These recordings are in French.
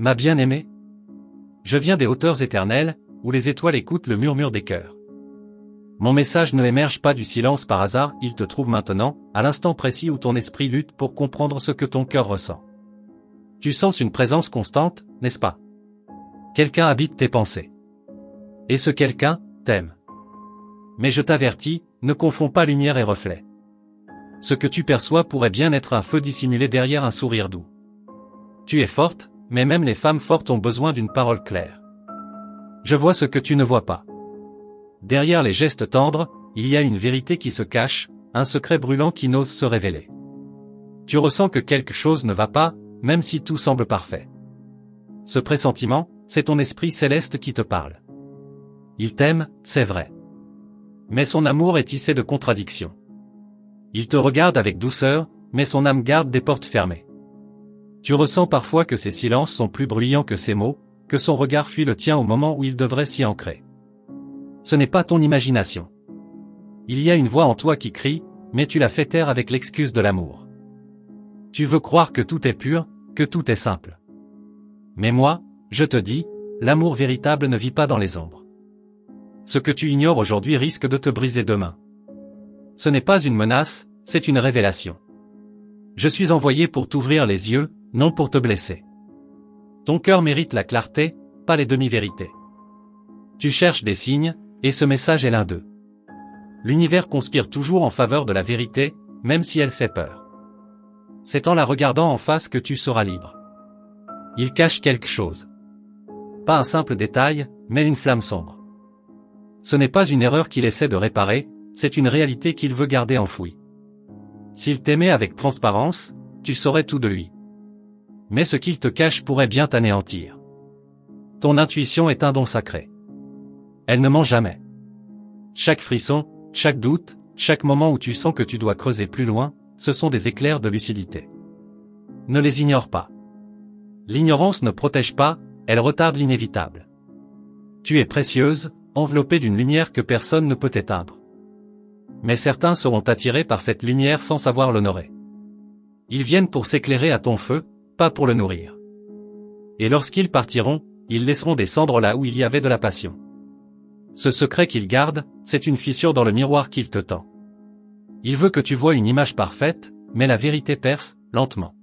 Ma bien-aimée? Je viens des hauteurs éternelles, où les étoiles écoutent le murmure des cœurs. Mon message ne émerge pas du silence par hasard, il te trouve maintenant, à l'instant précis où ton esprit lutte pour comprendre ce que ton cœur ressent. Tu sens une présence constante, n'est-ce pas? Quelqu'un habite tes pensées. Et ce quelqu'un, t'aime. Mais je t'avertis, ne confonds pas lumière et reflet. Ce que tu perçois pourrait bien être un feu dissimulé derrière un sourire doux. Tu es forte, mais même les femmes fortes ont besoin d'une parole claire. Je vois ce que tu ne vois pas. Derrière les gestes tendres, il y a une vérité qui se cache, un secret brûlant qui n'ose se révéler. Tu ressens que quelque chose ne va pas, même si tout semble parfait. Ce pressentiment, c'est ton esprit céleste qui te parle. Il t'aime, c'est vrai. Mais son amour est tissé de contradictions. Il te regarde avec douceur, mais son âme garde des portes fermées. Tu ressens parfois que ses silences sont plus bruyants que ses mots, que son regard fuit le tien au moment où il devrait s'y ancrer. Ce n'est pas ton imagination. Il y a une voix en toi qui crie, mais tu la fais taire avec l'excuse de l'amour. Tu veux croire que tout est pur, que tout est simple. Mais moi, je te dis, l'amour véritable ne vit pas dans les ombres. Ce que tu ignores aujourd'hui risque de te briser demain. Ce n'est pas une menace, c'est une révélation. Je suis envoyé pour t'ouvrir les yeux, non pour te blesser. Ton cœur mérite la clarté, pas les demi-vérités. Tu cherches des signes, et ce message est l'un d'eux. L'univers conspire toujours en faveur de la vérité, même si elle fait peur. C'est en la regardant en face que tu seras libre. Il cache quelque chose. Pas un simple détail, mais une flamme sombre. Ce n'est pas une erreur qu'il essaie de réparer, c'est une réalité qu'il veut garder enfouie. S'il t'aimait avec transparence, tu saurais tout de lui. Mais ce qu'il te cache pourrait bien t'anéantir. Ton intuition est un don sacré. Elle ne ment jamais. Chaque frisson, chaque doute, chaque moment où tu sens que tu dois creuser plus loin, ce sont des éclairs de lucidité. Ne les ignore pas. L'ignorance ne protège pas, elle retarde l'inévitable. Tu es précieuse, enveloppée d'une lumière que personne ne peut éteindre. Mais certains seront attirés par cette lumière sans savoir l'honorer. Ils viennent pour s'éclairer à ton feu, pas pour le nourrir. Et lorsqu'ils partiront, ils laisseront des cendres là où il y avait de la passion. Ce secret qu'il garde, c'est une fissure dans le miroir qu'il te tend. Il veut que tu vois une image parfaite, mais la vérité perce, lentement.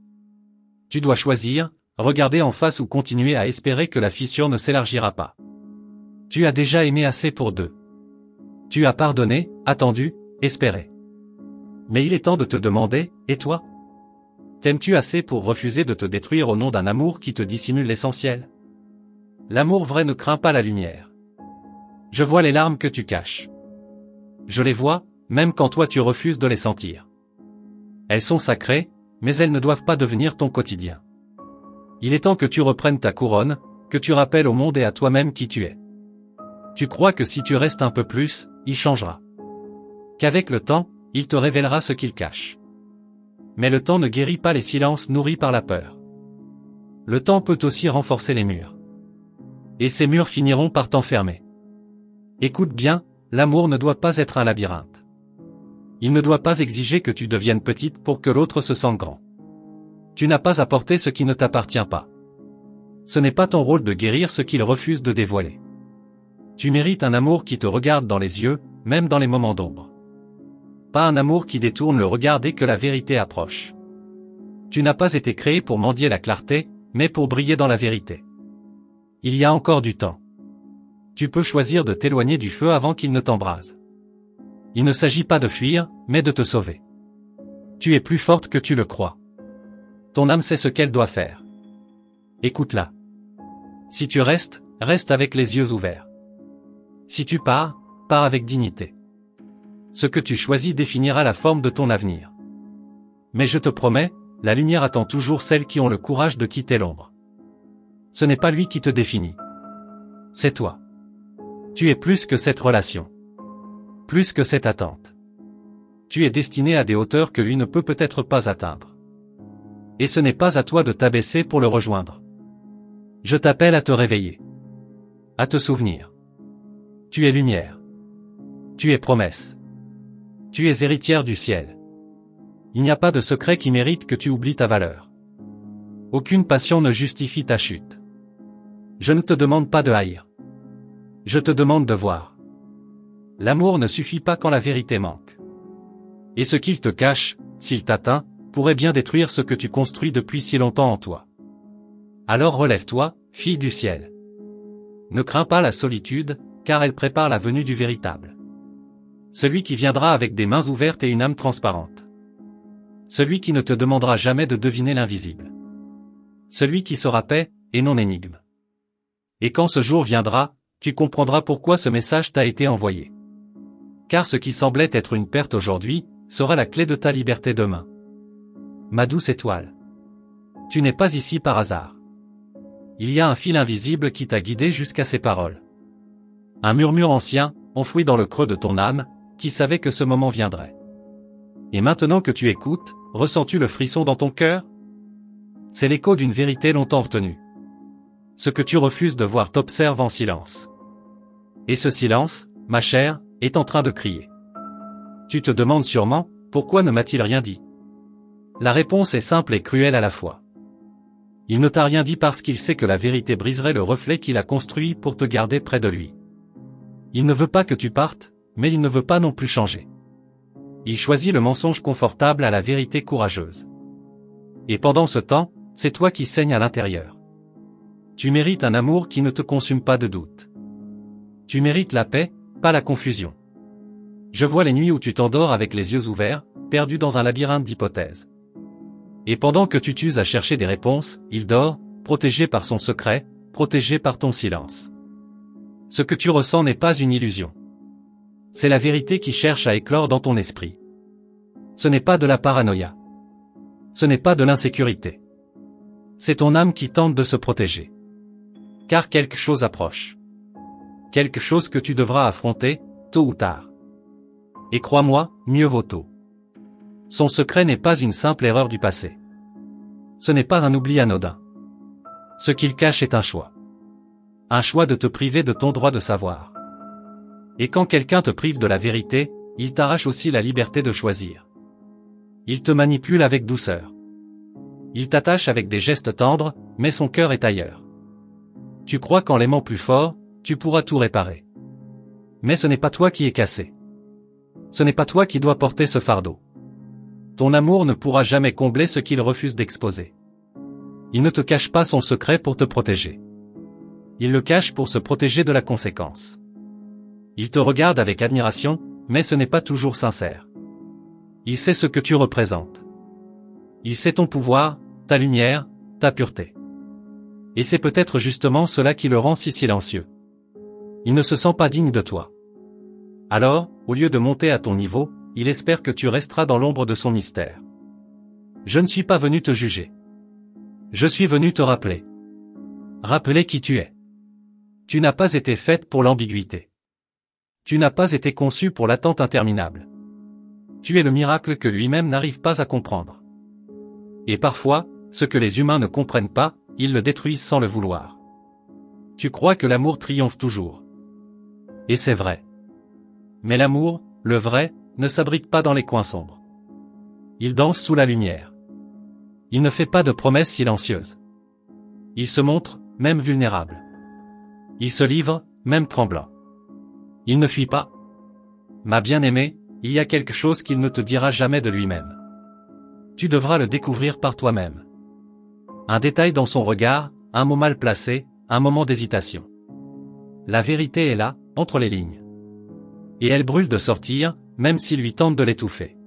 Tu dois choisir, regarder en face ou continuer à espérer que la fissure ne s'élargira pas. Tu as déjà aimé assez pour deux. Tu as pardonné, attendu, espéré. Mais il est temps de te demander, et toi? T'aimes-tu assez pour refuser de te détruire au nom d'un amour qui te dissimule l'essentiel? L'amour vrai ne craint pas la lumière. Je vois les larmes que tu caches. Je les vois, même quand toi tu refuses de les sentir. Elles sont sacrées, mais elles ne doivent pas devenir ton quotidien. Il est temps que tu reprennes ta couronne, que tu rappelles au monde et à toi-même qui tu es. Tu crois que si tu restes un peu plus, il changera. Qu'avec le temps, il te révélera ce qu'il cache. Mais le temps ne guérit pas les silences nourris par la peur. Le temps peut aussi renforcer les murs. Et ces murs finiront par t'enfermer. Écoute bien, l'amour ne doit pas être un labyrinthe. Il ne doit pas exiger que tu deviennes petite pour que l'autre se sente grand. Tu n'as pas à porter ce qui ne t'appartient pas. Ce n'est pas ton rôle de guérir ce qu'il refuse de dévoiler. Tu mérites un amour qui te regarde dans les yeux, même dans les moments d'ombre. Pas un amour qui détourne le regard dès que la vérité approche. Tu n'as pas été créé pour mendier la clarté, mais pour briller dans la vérité. Il y a encore du temps. Tu peux choisir de t'éloigner du feu avant qu'il ne t'embrase. Il ne s'agit pas de fuir, mais de te sauver. Tu es plus forte que tu le crois. Ton âme sait ce qu'elle doit faire. Écoute-la. Si tu restes, reste avec les yeux ouverts. Si tu pars, pars avec dignité. Ce que tu choisis définira la forme de ton avenir. Mais je te promets, la lumière attend toujours celles qui ont le courage de quitter l'ombre. Ce n'est pas lui qui te définit. C'est toi. Tu es plus que cette relation. Plus que cette attente. Tu es destiné à des hauteurs que lui ne peut peut-être pas atteindre. Et ce n'est pas à toi de t'abaisser pour le rejoindre. Je t'appelle à te réveiller. À te souvenir. Tu es lumière. Tu es promesse. Tu es héritière du ciel. Il n'y a pas de secret qui mérite que tu oublies ta valeur. Aucune passion ne justifie ta chute. Je ne te demande pas de haïr. Je te demande de voir. L'amour ne suffit pas quand la vérité manque. Et ce qu'il te cache, s'il t'atteint, pourrait bien détruire ce que tu construis depuis si longtemps en toi. Alors relève-toi, fille du ciel. Ne crains pas la solitude, car elle prépare la venue du véritable. Celui qui viendra avec des mains ouvertes et une âme transparente. Celui qui ne te demandera jamais de deviner l'invisible. Celui qui sera paix, et non énigme. Et quand ce jour viendra, tu comprendras pourquoi ce message t'a été envoyé. Car ce qui semblait être une perte aujourd'hui, sera la clé de ta liberté demain. Ma douce étoile. Tu n'es pas ici par hasard. Il y a un fil invisible qui t'a guidé jusqu'à ces paroles. Un murmure ancien, enfoui dans le creux de ton âme, qui savait que ce moment viendrait. Et maintenant que tu écoutes, ressens-tu le frisson dans ton cœur? C'est l'écho d'une vérité longtemps retenue. Ce que tu refuses de voir t'observe en silence. Et ce silence, ma chère, est en train de crier. Tu te demandes sûrement, pourquoi ne m'a-t-il rien dit? La réponse est simple et cruelle à la fois. Il ne t'a rien dit parce qu'il sait que la vérité briserait le reflet qu'il a construit pour te garder près de lui. Il ne veut pas que tu partes, mais il ne veut pas non plus changer. Il choisit le mensonge confortable à la vérité courageuse. Et pendant ce temps, c'est toi qui saignes à l'intérieur. Tu mérites un amour qui ne te consume pas de doute. Tu mérites la paix, pas la confusion. Je vois les nuits où tu t'endors avec les yeux ouverts, perdu dans un labyrinthe d'hypothèses. Et pendant que tu t'uses à chercher des réponses, il dort, protégé par son secret, protégé par ton silence. Ce que tu ressens n'est pas une illusion. C'est la vérité qui cherche à éclore dans ton esprit. Ce n'est pas de la paranoïa. Ce n'est pas de l'insécurité. C'est ton âme qui tente de se protéger. Car quelque chose approche. Quelque chose que tu devras affronter, tôt ou tard. Et crois-moi, mieux vaut tôt. Son secret n'est pas une simple erreur du passé. Ce n'est pas un oubli anodin. Ce qu'il cache est un choix. Un choix de te priver de ton droit de savoir. Et quand quelqu'un te prive de la vérité, il t'arrache aussi la liberté de choisir. Il te manipule avec douceur. Il t'attache avec des gestes tendres, mais son cœur est ailleurs. Tu crois qu'en l'aimant plus fort, tu pourras tout réparer. Mais ce n'est pas toi qui es cassé. Ce n'est pas toi qui dois porter ce fardeau. Ton amour ne pourra jamais combler ce qu'il refuse d'exposer. Il ne te cache pas son secret pour te protéger. Il le cache pour se protéger de la conséquence. Il te regarde avec admiration, mais ce n'est pas toujours sincère. Il sait ce que tu représentes. Il sait ton pouvoir, ta lumière, ta pureté. Et c'est peut-être justement cela qui le rend si silencieux. Il ne se sent pas digne de toi. Alors, au lieu de monter à ton niveau, il espère que tu resteras dans l'ombre de son mystère. Je ne suis pas venu te juger. Je suis venu te rappeler. Rappeler qui tu es. Tu n'as pas été faite pour l'ambiguïté. Tu n'as pas été conçue pour l'attente interminable. Tu es le miracle que lui-même n'arrive pas à comprendre. Et parfois, ce que les humains ne comprennent pas, ils le détruisent sans le vouloir. Tu crois que l'amour triomphe toujours. Et c'est vrai. Mais l'amour, le vrai, ne s'abrite pas dans les coins sombres. Il danse sous la lumière. Il ne fait pas de promesses silencieuses. Il se montre, même vulnérable. Il se livre, même tremblant. Il ne fuit pas. Ma bien-aimée, il y a quelque chose qu'il ne te dira jamais de lui-même. Tu devras le découvrir par toi-même. Un détail dans son regard, un mot mal placé, un moment d'hésitation. La vérité est là, entre les lignes. Et elle brûle de sortir, même s'il lui tente de l'étouffer.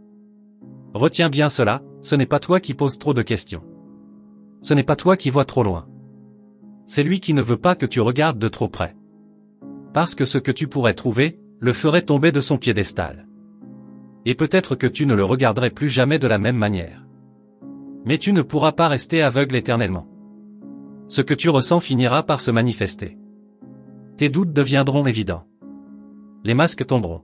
Retiens bien cela, ce n'est pas toi qui poses trop de questions. Ce n'est pas toi qui vois trop loin. C'est lui qui ne veut pas que tu regardes de trop près. Parce que ce que tu pourrais trouver, le ferait tomber de son piédestal. Et peut-être que tu ne le regarderais plus jamais de la même manière. Mais tu ne pourras pas rester aveugle éternellement. Ce que tu ressens finira par se manifester. Tes doutes deviendront évidents. Les masques tomberont.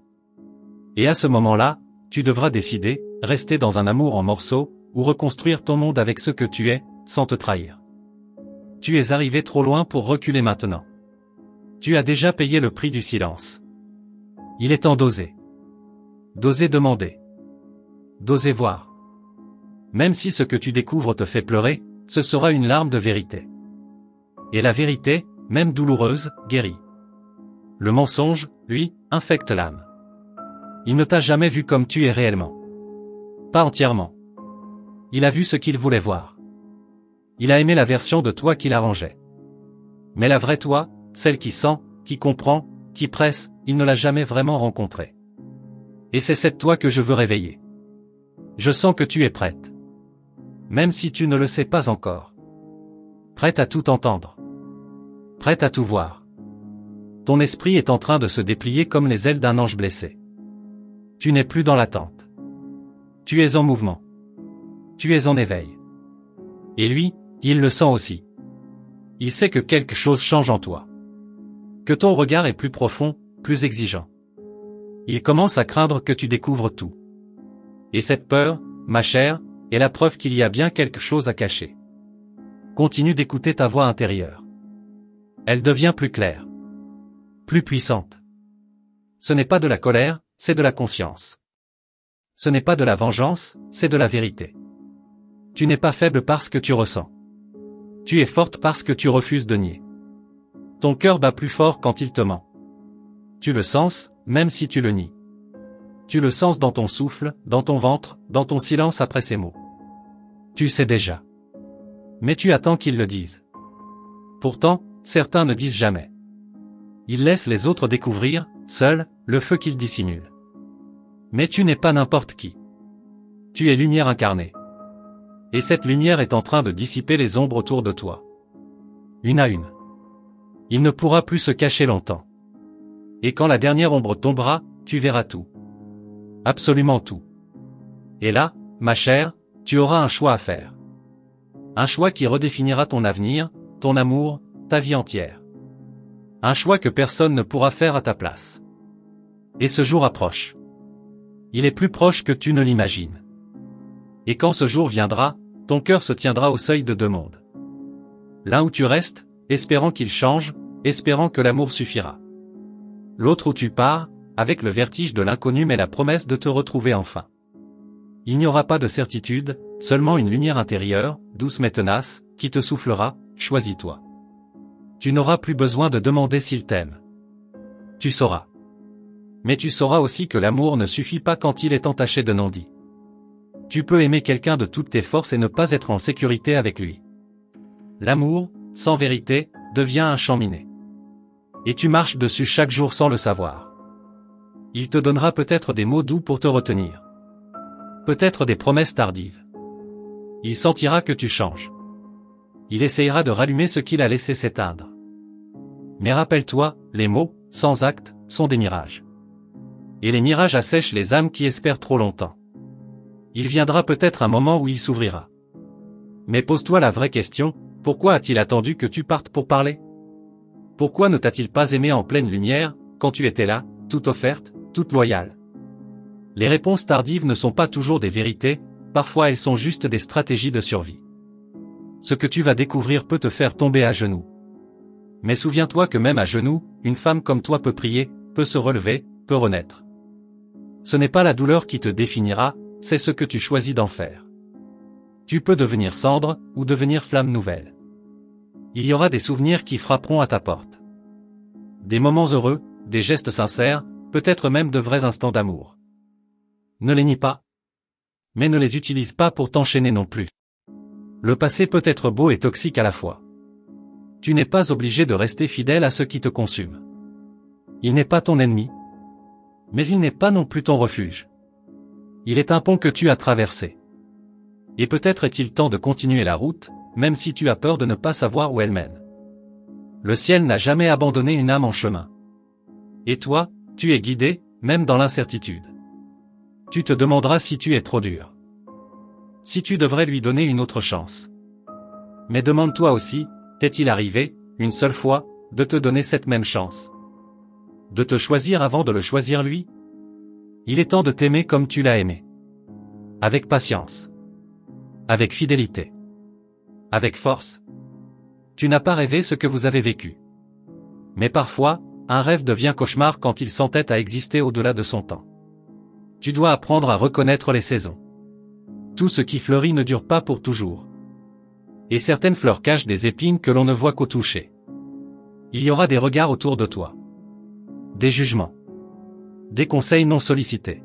Et à ce moment-là, tu devras décider, rester dans un amour en morceaux, ou reconstruire ton monde avec ce que tu es, sans te trahir. Tu es arrivé trop loin pour reculer maintenant. Tu as déjà payé le prix du silence. Il est temps d'oser. D'oser demander. D'oser voir. Même si ce que tu découvres te fait pleurer, ce sera une larme de vérité. Et la vérité, même douloureuse, guérit. Le mensonge, lui, infecte l'âme. Il ne t'a jamais vu comme tu es réellement. Pas entièrement. Il a vu ce qu'il voulait voir. Il a aimé la version de toi qu'il arrangeait. Mais la vraie toi, celle qui sent, qui comprend, qui presse, il ne l'a jamais vraiment rencontrée. Et c'est cette toi que je veux réveiller. Je sens que tu es prête. Même si tu ne le sais pas encore. Prête à tout entendre. Prête à tout voir. Ton esprit est en train de se déplier comme les ailes d'un ange blessé. Tu n'es plus dans l'attente. Tu es en mouvement. Tu es en éveil. Et lui, il le sent aussi. Il sait que quelque chose change en toi. Que ton regard est plus profond, plus exigeant. Il commence à craindre que tu découvres tout. Et cette peur, ma chère, est la preuve qu'il y a bien quelque chose à cacher. Continue d'écouter ta voix intérieure. Elle devient plus claire. Plus puissante. Ce n'est pas de la colère, c'est de la conscience. Ce n'est pas de la vengeance, c'est de la vérité. Tu n'es pas faible parce que tu ressens. Tu es forte parce que tu refuses de nier. Ton cœur bat plus fort quand il te ment. Tu le sens, même si tu le nies. Tu le sens dans ton souffle, dans ton ventre, dans ton silence après ces mots. Tu sais déjà. Mais tu attends qu'ils le disent. Pourtant, certains ne disent jamais. Ils laissent les autres découvrir, seuls, le feu qu'ils dissimulent. Mais tu n'es pas n'importe qui. Tu es lumière incarnée. Et cette lumière est en train de dissiper les ombres autour de toi. Une à une. Il ne pourra plus se cacher longtemps. Et quand la dernière ombre tombera, tu verras tout. Absolument tout. Et là, ma chère, tu auras un choix à faire. Un choix qui redéfinira ton avenir, ton amour, ta vie entière. Un choix que personne ne pourra faire à ta place. Et ce jour approche. Il est plus proche que tu ne l'imagines. Et quand ce jour viendra, ton cœur se tiendra au seuil de deux mondes. L'un où tu restes, espérant qu'il change, espérant que l'amour suffira. L'autre où tu pars, avec le vertige de l'inconnu mais la promesse de te retrouver enfin. Il n'y aura pas de certitude, seulement une lumière intérieure, douce mais tenace, qui te soufflera, choisis-toi. Tu n'auras plus besoin de demander s'il t'aime. Tu sauras. Mais tu sauras aussi que l'amour ne suffit pas quand il est entaché de non-dits. Tu peux aimer quelqu'un de toutes tes forces et ne pas être en sécurité avec lui. L'amour, sans vérité, devient un champ miné. Et tu marches dessus chaque jour sans le savoir. Il te donnera peut-être des mots doux pour te retenir. Peut-être des promesses tardives. Il sentira que tu changes. Il essayera de rallumer ce qu'il a laissé s'éteindre. Mais rappelle-toi, les mots, sans acte, sont des mirages. Et les mirages assèchent les âmes qui espèrent trop longtemps. Il viendra peut-être un moment où il s'ouvrira. Mais pose-toi la vraie question, pourquoi a-t-il attendu que tu partes pour parler? Pourquoi ne t'a-t-il pas aimé en pleine lumière, quand tu étais là, toute offerte, toute loyale? Les réponses tardives ne sont pas toujours des vérités, parfois elles sont juste des stratégies de survie. Ce que tu vas découvrir peut te faire tomber à genoux. Mais souviens-toi que même à genoux, une femme comme toi peut prier, peut se relever, peut renaître. Ce n'est pas la douleur qui te définira, c'est ce que tu choisis d'en faire. Tu peux devenir cendre, ou devenir flamme nouvelle. Il y aura des souvenirs qui frapperont à ta porte. Des moments heureux, des gestes sincères, peut-être même de vrais instants d'amour. Ne les nie pas. Mais ne les utilise pas pour t'enchaîner non plus. Le passé peut être beau et toxique à la fois. Tu n'es pas obligé de rester fidèle à ce qui te consume. Il n'est pas ton ennemi. Mais il n'est pas non plus ton refuge. Il est un pont que tu as traversé. Et peut-être est-il temps de continuer la route, même si tu as peur de ne pas savoir où elle mène. Le ciel n'a jamais abandonné une âme en chemin. Et toi, tu es guidé, même dans l'incertitude. Tu te demanderas si tu es trop dur. Si tu devrais lui donner une autre chance. Mais demande-toi aussi, t'est-il arrivé, une seule fois, de te donner cette même chance? De te choisir avant de le choisir lui? Il est temps de t'aimer comme tu l'as aimé. Avec patience. Avec fidélité. Avec force. Tu n'as pas rêvé ce que vous avez vécu. Mais parfois, un rêve devient cauchemar quand il s'entête à exister au-delà de son temps. Tu dois apprendre à reconnaître les saisons. Tout ce qui fleurit ne dure pas pour toujours. Et certaines fleurs cachent des épines que l'on ne voit qu'au toucher. Il y aura des regards autour de toi. Des jugements. Des conseils non sollicités.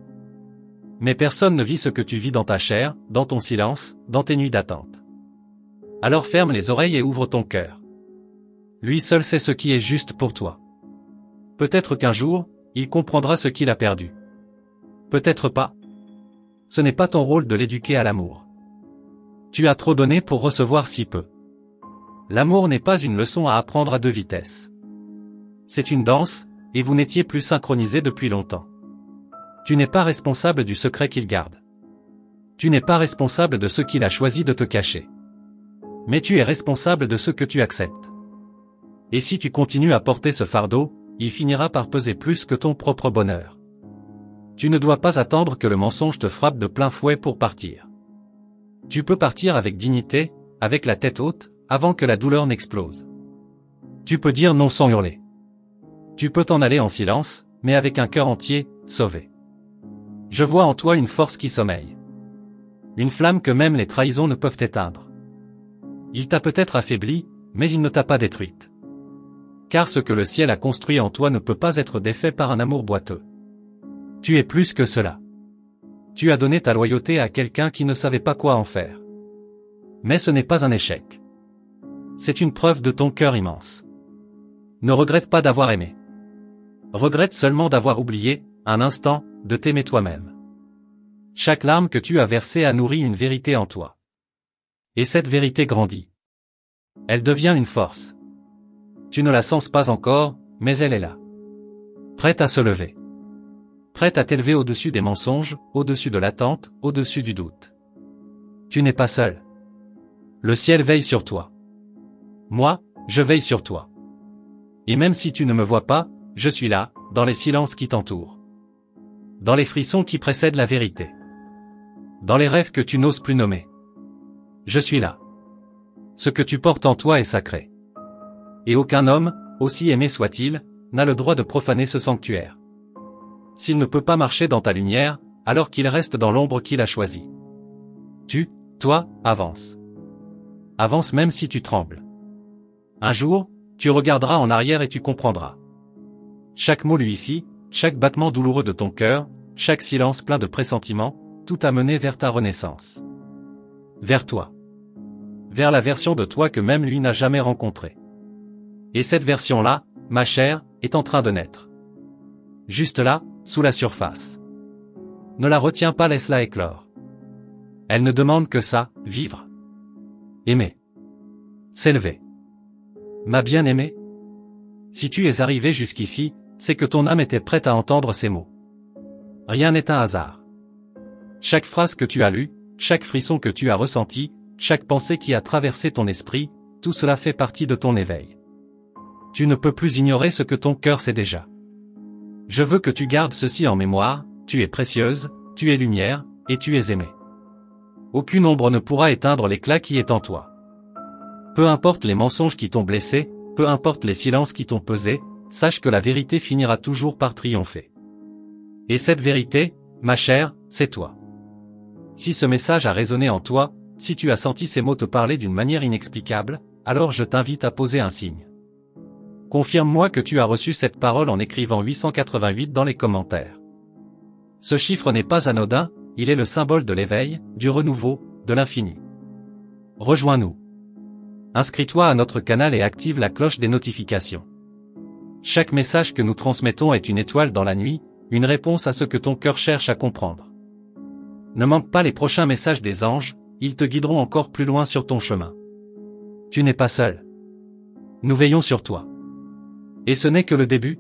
Mais personne ne vit ce que tu vis dans ta chair, dans ton silence, dans tes nuits d'attente. Alors ferme les oreilles et ouvre ton cœur. Lui seul sait ce qui est juste pour toi. Peut-être qu'un jour, il comprendra ce qu'il a perdu. Peut-être pas. Ce n'est pas ton rôle de l'éduquer à l'amour. Tu as trop donné pour recevoir si peu. L'amour n'est pas une leçon à apprendre à deux vitesses. C'est une danse, et vous n'étiez plus synchronisés depuis longtemps. Tu n'es pas responsable du secret qu'il garde. Tu n'es pas responsable de ce qu'il a choisi de te cacher. Mais tu es responsable de ce que tu acceptes. Et si tu continues à porter ce fardeau, il finira par peser plus que ton propre bonheur. Tu ne dois pas attendre que le mensonge te frappe de plein fouet pour partir. Tu peux partir avec dignité, avec la tête haute, avant que la douleur n'explose. Tu peux dire non sans hurler. Tu peux t'en aller en silence, mais avec un cœur entier, sauvé. Je vois en toi une force qui sommeille. Une flamme que même les trahisons ne peuvent éteindre. Il t'a peut-être affaibli, mais il ne t'a pas détruite. Car ce que le ciel a construit en toi ne peut pas être défait par un amour boiteux. Tu es plus que cela. Tu as donné ta loyauté à quelqu'un qui ne savait pas quoi en faire. Mais ce n'est pas un échec. C'est une preuve de ton cœur immense. Ne regrette pas d'avoir aimé. Regrette seulement d'avoir oublié, un instant, de t'aimer toi-même. Chaque larme que tu as versée a nourri une vérité en toi. Et cette vérité grandit. Elle devient une force. Tu ne la sens pas encore, mais elle est là. Prête à se lever. Prête à t'élever au-dessus des mensonges, au-dessus de l'attente, au-dessus du doute. Tu n'es pas seul. Le ciel veille sur toi. Moi, je veille sur toi. Et même si tu ne me vois pas, je suis là, dans les silences qui t'entourent. Dans les frissons qui précèdent la vérité. Dans les rêves que tu n'oses plus nommer. Je suis là. Ce que tu portes en toi est sacré. Et aucun homme, aussi aimé soit-il, n'a le droit de profaner ce sanctuaire. S'il ne peut pas marcher dans ta lumière, alors qu'il reste dans l'ombre qu'il a choisie. Toi, avance. Avance même si tu trembles. Un jour, tu regarderas en arrière et tu comprendras. Chaque mot lui ici, chaque battement douloureux de ton cœur, chaque silence plein de pressentiments, tout a mené vers ta renaissance. Vers toi. Vers la version de toi que même lui n'a jamais rencontrée. Et cette version-là, ma chère, est en train de naître. Juste là, sous la surface. Ne la retiens pas, laisse-la éclore. Elle ne demande que ça, vivre. Aimer. S'élever. Ma bien-aimée. Si tu es arrivé jusqu'ici, c'est que ton âme était prête à entendre ces mots. Rien n'est un hasard. Chaque phrase que tu as lue, chaque frisson que tu as ressenti, chaque pensée qui a traversé ton esprit, tout cela fait partie de ton éveil. Tu ne peux plus ignorer ce que ton cœur sait déjà. Je veux que tu gardes ceci en mémoire, tu es précieuse, tu es lumière, et tu es aimée. Aucune ombre ne pourra éteindre l'éclat qui est en toi. Peu importe les mensonges qui t'ont blessé, peu importe les silences qui t'ont pesé, sache que la vérité finira toujours par triompher. Et cette vérité, ma chère, c'est toi. Si ce message a résonné en toi, si tu as senti ces mots te parler d'une manière inexplicable, alors je t'invite à poser un signe. Confirme-moi que tu as reçu cette parole en écrivant 888 dans les commentaires. Ce chiffre n'est pas anodin, il est le symbole de l'éveil, du renouveau, de l'infini. Rejoins-nous. Inscris-toi à notre canal et active la cloche des notifications. Chaque message que nous transmettons est une étoile dans la nuit, une réponse à ce que ton cœur cherche à comprendre. Ne manque pas les prochains messages des anges, ils te guideront encore plus loin sur ton chemin. Tu n'es pas seul. Nous veillons sur toi. Et ce n'est que le début,